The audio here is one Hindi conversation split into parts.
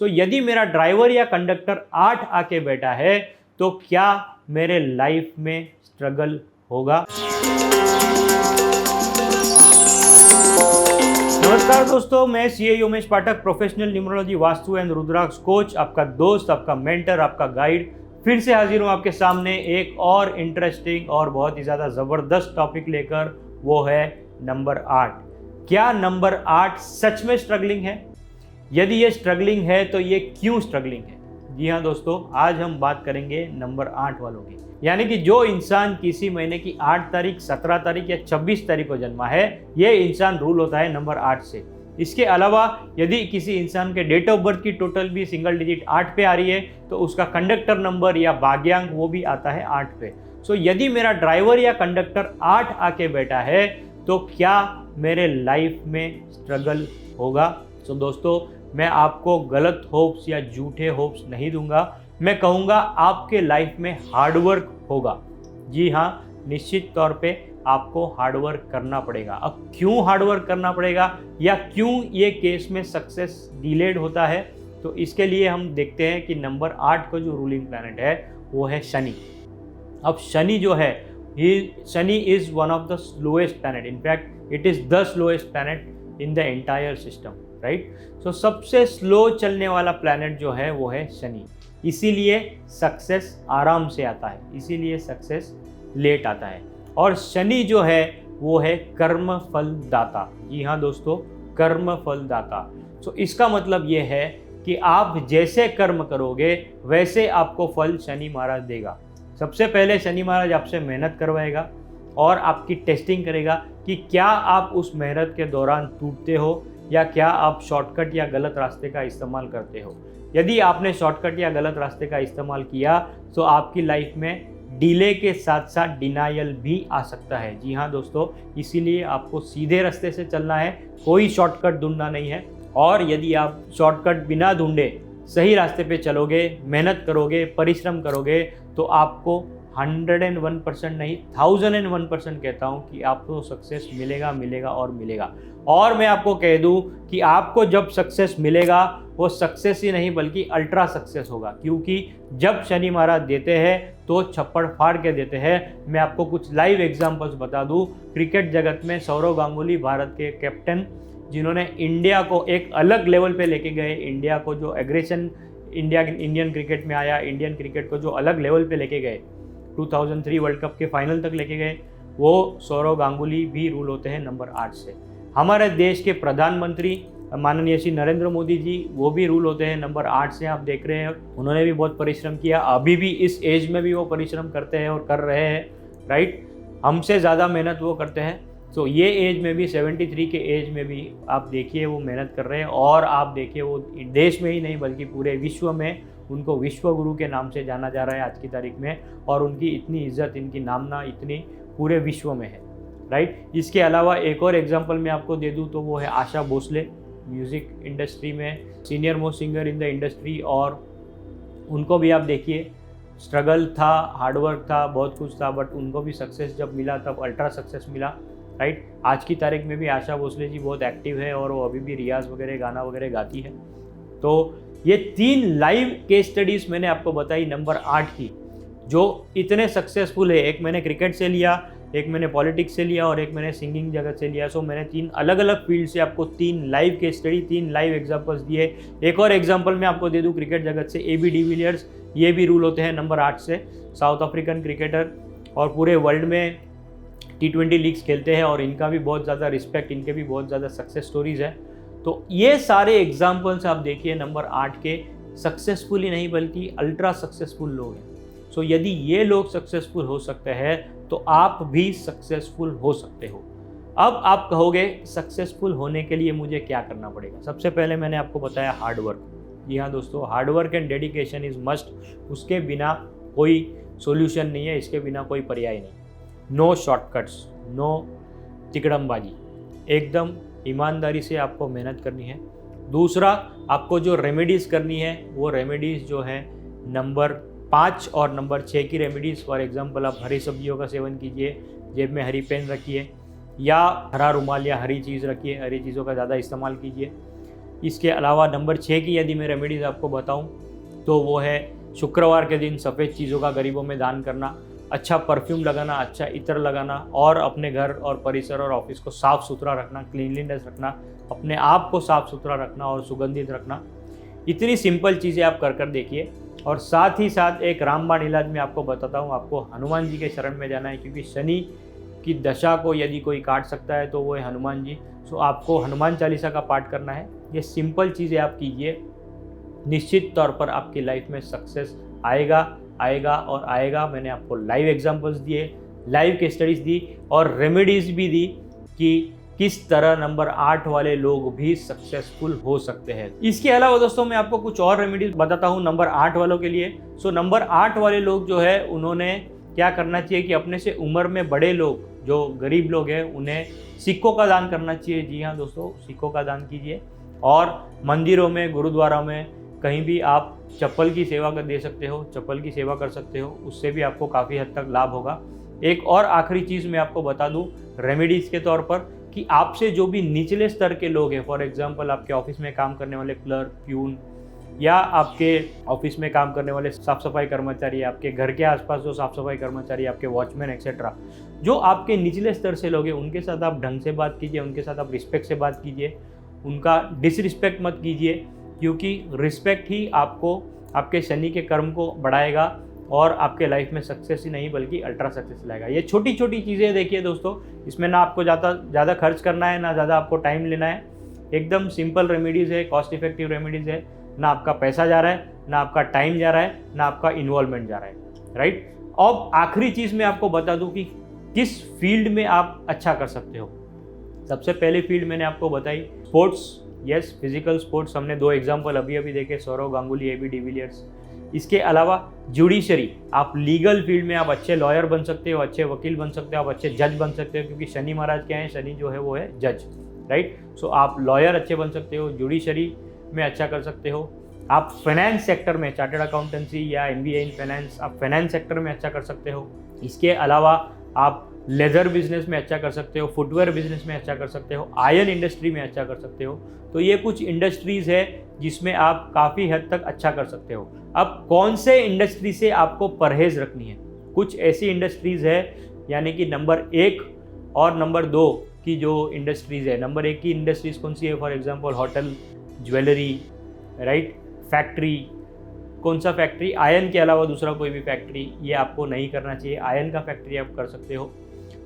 यदि मेरा ड्राइवर या कंडक्टर 8 आके बैठा है तो क्या मेरे लाइफ में स्ट्रगल होगा? नमस्कार दोस्तों, मैं CA Umesh Pathak, professional numerology, vastu and rudraksha coach, आपका दोस्त, आपका मेंटर, आपका गाइड, फिर से हाजिर हूँ आपके सामने एक और इंटरेस्टिंग और बहुत ही ज़्यादा ज़बरदस्त टॉपिक लेकर। वो है नंबर 8। क्या नंबर 8 सच में स्ट्रगलिंग है? यदि ये स्ट्रगलिंग है तो ये क्यों स्ट्रगलिंग है? जी हाँ दोस्तों, आज हम बात करेंगे नंबर 8 वालों की। यानी कि जो इंसान किसी महीने की 8 तारीख, 17 तारीख या 26 तारीख को जन्मा है, ये इंसान रूल होता है नंबर 8 से। इसके अलावा यदि किसी इंसान के डेट ऑफ बर्थ की टोटल भी सिंगल डिजिट 8 पे आ रही है तो उसका कंडक्टर नंबर या भाग्यांक वो भी आता है 8 पे। यदि मेरा ड्राइवर या कंडक्टर 8 आके बैठा है तो क्या मेरे लाइफ में स्ट्रगल होगा? दोस्तों, मैं आपको गलत होप्स या झूठे होप्स नहीं दूंगा। मैं कहूँगा आपके लाइफ में हार्डवर्क होगा। जी हाँ, निश्चित तौर पे आपको हार्डवर्क करना पड़ेगा। अब क्यों हार्डवर्क करना पड़ेगा या क्यों ये केस में सक्सेस डिलेड होता है, तो इसके लिए हम देखते हैं कि नंबर 8 का जो रूलिंग प्लैनेट है वो है शनि। अब शनि जो है, Shani is one of the slowest planet. In fact it is the slowest planet in the entire system, right? सबसे स्लो चलने वाला प्लैनेट जो है वो है शनि। इसीलिए सक्सेस आराम से आता है, इसीलिए सक्सेस लेट आता है। और शनि जो है वो है कर्म फल दाता। जी हाँ दोस्तों, कर्म फल दाता। इसका मतलब ये है कि आप जैसे कर्म करोगे वैसे आपको फल शनि महाराज देगा। सबसे पहले शनि महाराज आपसे मेहनत करवाएगा और आपकी टेस्टिंग करेगा कि क्या आप उस मेहनत के दौरान टूटते हो या क्या आप शॉर्टकट या गलत रास्ते का इस्तेमाल करते हो। यदि आपने शॉर्टकट या गलत रास्ते का इस्तेमाल किया तो आपकी लाइफ में डिले के साथ साथ डिनायल भी आ सकता है। जी हाँ दोस्तों, इसीलिए आपको सीधे रास्ते से चलना है, कोई शॉर्टकट ढूंढना नहीं है। और यदि आप शॉर्टकट बिना ढूंढे सही रास्ते पे चलोगे, मेहनत करोगे, परिश्रम करोगे, तो आपको 101% नहीं 1001% कहता हूँ कि आपको सक्सेस मिलेगा, मिलेगा और मिलेगा। और मैं आपको कह दूँ कि आपको जब सक्सेस मिलेगा वो सक्सेस ही नहीं बल्कि अल्ट्रा सक्सेस होगा, क्योंकि जब शनि महाराज देते हैं तो छप्पड़ फाड़ के देते हैं। मैं आपको कुछ लाइव एग्जांपल्स बता दूँ। क्रिकेट जगत में सौरव गांगुली, भारत के कैप्टन, जिन्होंने इंडिया को एक अलग लेवल पे लेके गए, इंडिया को जो एग्रेशन इंडियन क्रिकेट में आया, इंडियन क्रिकेट को जो अलग लेवल पे लेके गए, 2003 वर्ल्ड कप के फाइनल तक लेके गए, वो सौरव गांगुली भी रूल होते हैं नंबर 8 से। हमारे देश के प्रधानमंत्री माननीय श्री नरेंद्र मोदी जी, वो भी रूल होते हैं नंबर 8 से। आप देख रहे हैं, उन्होंने भी बहुत परिश्रम किया, अभी भी इस एज में भी वो परिश्रम करते हैं और कर रहे हैं, राइट? हमसे ज़्यादा मेहनत वो करते हैं। ये एज में भी, 73 के एज में भी आप देखिए वो मेहनत कर रहे हैं। और आप देखिए वो देश में ही नहीं बल्कि पूरे विश्व में उनको विश्व गुरु के नाम से जाना जा रहा है आज की तारीख में। और उनकी इतनी इज्जत, इनकी नामना इतनी पूरे विश्व में है, राइट? इसके अलावा एक और एग्जांपल मैं आपको दे दूं तो वो है आशा भोसले, म्यूज़िक इंडस्ट्री में senior most singer in the industry. और उनको भी आप देखिए, स्ट्रगल था, हार्डवर्क था, बहुत कुछ था, बट उनको भी सक्सेस जब मिला तब अल्ट्रा सक्सेस मिला, राइट? आज की तारीख में भी आशा भोसले जी बहुत एक्टिव है और वो अभी भी रियाज़ वगैरह, गाना वगैरह गाती है। तो ये 3 लाइव केस स्टडीज़ मैंने आपको बताई नंबर 8 की, जो इतने सक्सेसफुल है। एक मैंने क्रिकेट से लिया, एक मैंने पॉलिटिक्स से लिया और एक मैंने सिंगिंग जगत से लिया। मैंने 3 अलग अलग फील्ड से आपको 3 live case study, 3 live examples दिए। एक और एग्जांपल मैं आपको दे दूं क्रिकेट जगत से, AB डिविलियर्स, ये भी रूल होते हैं नंबर 8 से। साउथ अफ्रीकन क्रिकेटर और पूरे वर्ल्ड में T20 लीग्स खेलते हैं और इनका भी बहुत ज़्यादा रिस्पेक्ट, इनके भी बहुत ज़्यादा सक्सेस स्टोरीज़ है। तो ये सारे एग्जाम्पल्स आप देखिए नंबर 8 के, सक्सेसफुल ही नहीं बल्कि अल्ट्रा सक्सेसफुल लोग हैं। यदि ये लोग सक्सेसफुल हो सकते हैं तो आप भी सक्सेसफुल हो सकते हो। अब आप कहोगे सक्सेसफुल होने के लिए मुझे क्या करना पड़ेगा? सबसे पहले मैंने आपको बताया हार्डवर्क। जी हाँ दोस्तों, hard work and dedication is must. उसके बिना कोई सोल्यूशन नहीं है, इसके बिना कोई पर्याय नहीं। नो शॉर्टकट्स, नो तिकड़मबाजी, एकदम ईमानदारी से आपको मेहनत करनी है। दूसरा, आपको जो रेमेडीज़ करनी है वो रेमेडीज़ जो है नंबर 5 और नंबर 6 की रेमेडीज़। फॉर एग्जांपल, आप हरी सब्जियों का सेवन कीजिए, जेब में हरी पेन रखिए या हरा रुमाल या हरी चीज़ रखिए, हरी चीज़ों का ज़्यादा इस्तेमाल कीजिए। इसके अलावा नंबर 6 की यदि मैं रेमेडीज़ आपको बताऊं तो वो है शुक्रवार के दिन सफ़ेद चीज़ों का गरीबों में दान करना, अच्छा परफ्यूम लगाना, अच्छा इत्र लगाना और अपने घर और परिसर और ऑफिस को साफ़ सुथरा रखना, क्लीनलीनेस रखना, अपने आप को साफ़ सुथरा रखना और सुगंधित रखना। इतनी सिंपल चीज़ें आप कर देखिए। और साथ ही साथ एक रामबाण इलाज में आपको बताता हूँ, आपको हनुमान जी के शरण में जाना है, क्योंकि शनि की दशा को यदि कोई काट सकता है तो वो है हनुमान जी। सो आपको हनुमान चालीसा का पाठ करना है। ये सिंपल चीज़ें आप कीजिए, निश्चित तौर पर आपकी लाइफ में सक्सेस आएगा और आएगा। मैंने आपको लाइव एग्जांपल्स दिए, लाइव केस स्टडीज़ दी और रेमेडीज़ भी दी कि किस तरह नंबर 8 वाले लोग भी सक्सेसफुल हो सकते हैं। इसके अलावा दोस्तों मैं आपको कुछ और रेमेडीज बताता हूँ नंबर 8 वालों के लिए। सो नंबर 8 वाले लोग जो है उन्होंने क्या करना चाहिए कि अपने से उम्र में बड़े लोग, जो गरीब लोग हैं, उन्हें सिक्कों का दान करना चाहिए। जी हाँ दोस्तों, सिक्कों का दान कीजिए। और मंदिरों में, गुरुद्वारा में, कहीं भी आप चप्पल की सेवा कर दे सकते हो, चप्पल की सेवा कर सकते हो, उससे भी आपको काफ़ी हद तक लाभ होगा। एक और आखिरी चीज़ मैं आपको बता दूँ रेमेडीज़ के तौर पर कि आपसे जो भी निचले स्तर के लोग हैं, फॉर एग्जांपल आपके ऑफिस में काम करने वाले क्लर्क, प्यून, या आपके ऑफिस में काम करने वाले साफ सफाई कर्मचारी, आपके घर के आसपास जो साफ सफाई कर्मचारी, आपके वॉचमैन एक्सेट्रा, जो आपके निचले स्तर से लोग हैं, उनके साथ आप ढंग से बात कीजिए, उनके साथ आप रिस्पेक्ट से बात कीजिए, उनका डिसरिस्पेक्ट मत कीजिए, क्योंकि रिस्पेक्ट ही आपको आपके शनि के कर्म को बढ़ाएगा और आपके लाइफ में सक्सेस ही नहीं बल्कि अल्ट्रा सक्सेस लाएगा। ये छोटी छोटी चीज़ें देखिए दोस्तों, इसमें ना आपको ज़्यादा खर्च करना है, ना ज़्यादा आपको टाइम लेना है। एकदम सिंपल रेमेडीज़ है, कॉस्ट इफेक्टिव रेमेडीज़ है। ना आपका पैसा जा रहा है, ना आपका टाइम जा रहा है, ना आपका इन्वॉल्वमेंट जा रहा है, राइट। अब आखिरी चीज़ मैं आपको बता दूं कि किस फील्ड में आप अच्छा कर सकते हो। सबसे पहले फील्ड मैंने आपको बताई स्पोर्ट्स, यस, फिजिकल स्पोर्ट्स। हमने 2 एग्जाम्पल अभी देखे, सौरव गांगुली, AB डिविलियर्स। इसके अलावा जुडिशरी, आप लीगल फील्ड में आप अच्छे लॉयर बन सकते हो, अच्छे वकील बन सकते हो, आप अच्छे जज बन सकते हो, क्योंकि शनि महाराज क्या है, शनि जो है वो है जज, राइट। सो आप लॉयर अच्छे बन सकते हो, जुडिशरी में अच्छा कर सकते हो। आप फाइनेंस सेक्टर में, चार्टर्ड अकाउंटेंसी या MBA इन फाइनेंस, आप फाइनेंस सेक्टर में अच्छा कर सकते हो। इसके अलावा आप लेदर बिजनेस में अच्छा कर सकते हो, फुटवेयर बिजनेस में अच्छा कर सकते हो, आयरन इंडस्ट्री में अच्छा कर सकते हो। तो ये कुछ इंडस्ट्रीज़ है जिसमें आप काफ़ी हद तक अच्छा कर सकते हो। अब कौन से इंडस्ट्री से आपको परहेज़ रखनी है? कुछ ऐसी इंडस्ट्रीज़ है, यानी कि नंबर 1 और नंबर 2 की जो इंडस्ट्रीज़ है। नंबर 1 की इंडस्ट्रीज़ कौन सी है? For example hotel, jewellery, right, factory. कौन सा फैक्ट्री? आयरन के अलावा दूसरा कोई भी फैक्ट्री, ये आपको नहीं करना चाहिए। आयरन का फैक्ट्री आप कर सकते हो।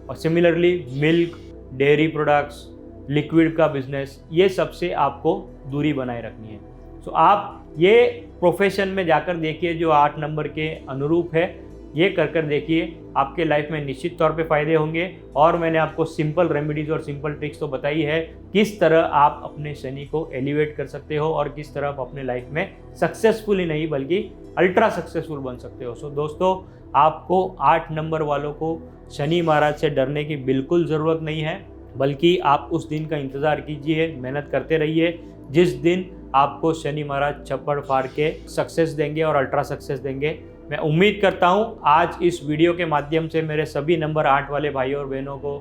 और similarly milk, dairy products, liquid का बिजनेस, ये सबसे आपको दूरी बनाए रखनी है। सो आप ये प्रोफेशन में जाकर देखिए जो 8 नंबर के अनुरूप है, ये कर देखिए, आपके लाइफ में निश्चित तौर पे फ़ायदे होंगे। और मैंने आपको सिंपल रेमेडीज़ और सिंपल ट्रिक्स तो बताई है, किस तरह आप अपने शनि को एलिवेट कर सकते हो और किस तरह आप अपने लाइफ में सक्सेसफुल ही नहीं बल्कि अल्ट्रा सक्सेसफुल बन सकते हो। सो दोस्तों, आपको 8 नंबर वालों को शनि महाराज से डरने की बिल्कुल ज़रूरत नहीं है, बल्कि आप उस दिन का इंतज़ार कीजिए, मेहनत करते रहिए, जिस दिन आपको शनि महाराज चप्पड़ फाड़ के सक्सेस देंगे और अल्ट्रा सक्सेस देंगे। मैं उम्मीद करता हूँ आज इस वीडियो के माध्यम से मेरे सभी नंबर 8 वाले भाइयों और बहनों को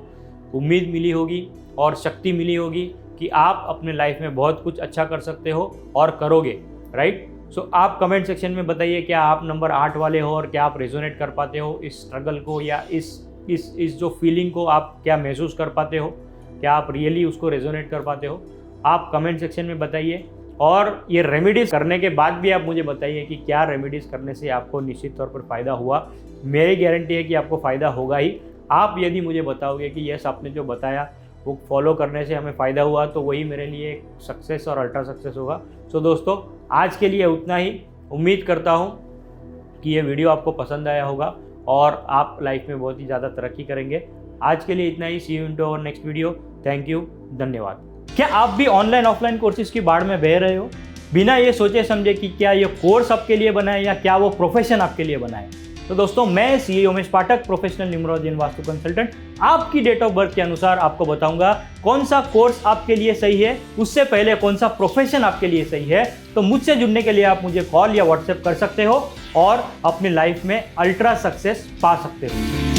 उम्मीद मिली होगी और शक्ति मिली होगी कि आप अपने लाइफ में बहुत कुछ अच्छा कर सकते हो और करोगे, राइट। सो आप कमेंट सेक्शन में बताइए क्या आप नंबर 8 वाले हो और क्या आप रेजोनेट कर पाते हो इस स्ट्रगल को, या इस जो फीलिंग को आप क्या महसूस कर पाते हो, क्या आप रियली उसको रेजोनेट कर पाते हो। आप कमेंट सेक्शन में बताइए। और ये रेमेडीज़ करने के बाद भी आप मुझे बताइए कि क्या रेमेडीज़ करने से आपको निश्चित तौर पर फ़ायदा हुआ। मेरी गारंटी है कि आपको फ़ायदा होगा ही। आप यदि मुझे बताओगे कि यस, आपने जो बताया वो फॉलो करने से हमें फ़ायदा हुआ, तो वही मेरे लिए एक सक्सेस और अल्ट्रा सक्सेस होगा। सो दोस्तों, आज के लिए उतना ही। उम्मीद करता हूँ कि ये वीडियो आपको पसंद आया होगा और आप लाइफ में बहुत ही ज़्यादा तरक्की करेंगे। आज के लिए इतना ही। See you in to our next video. Thank you, धन्यवाद। क्या आप भी ऑनलाइन ऑफलाइन कोर्सेज की बाढ़ में बह रहे हो, बिना ये सोचे समझे कि क्या ये कोर्स आपके लिए बना है या क्या वो प्रोफेशन आपके लिए बना है? तो दोस्तों, मैं CA Umesh Pathak, professional numerology and vastu consultant, आपकी डेट ऑफ बर्थ के अनुसार आपको बताऊंगा कौन सा कोर्स आपके लिए सही है, उससे पहले कौन सा प्रोफेशन आपके लिए सही है। तो मुझसे जुड़ने के लिए आप मुझे कॉल या व्हाट्सएप कर सकते हो और अपनी लाइफ में अल्ट्रा सक्सेस पा सकते हो।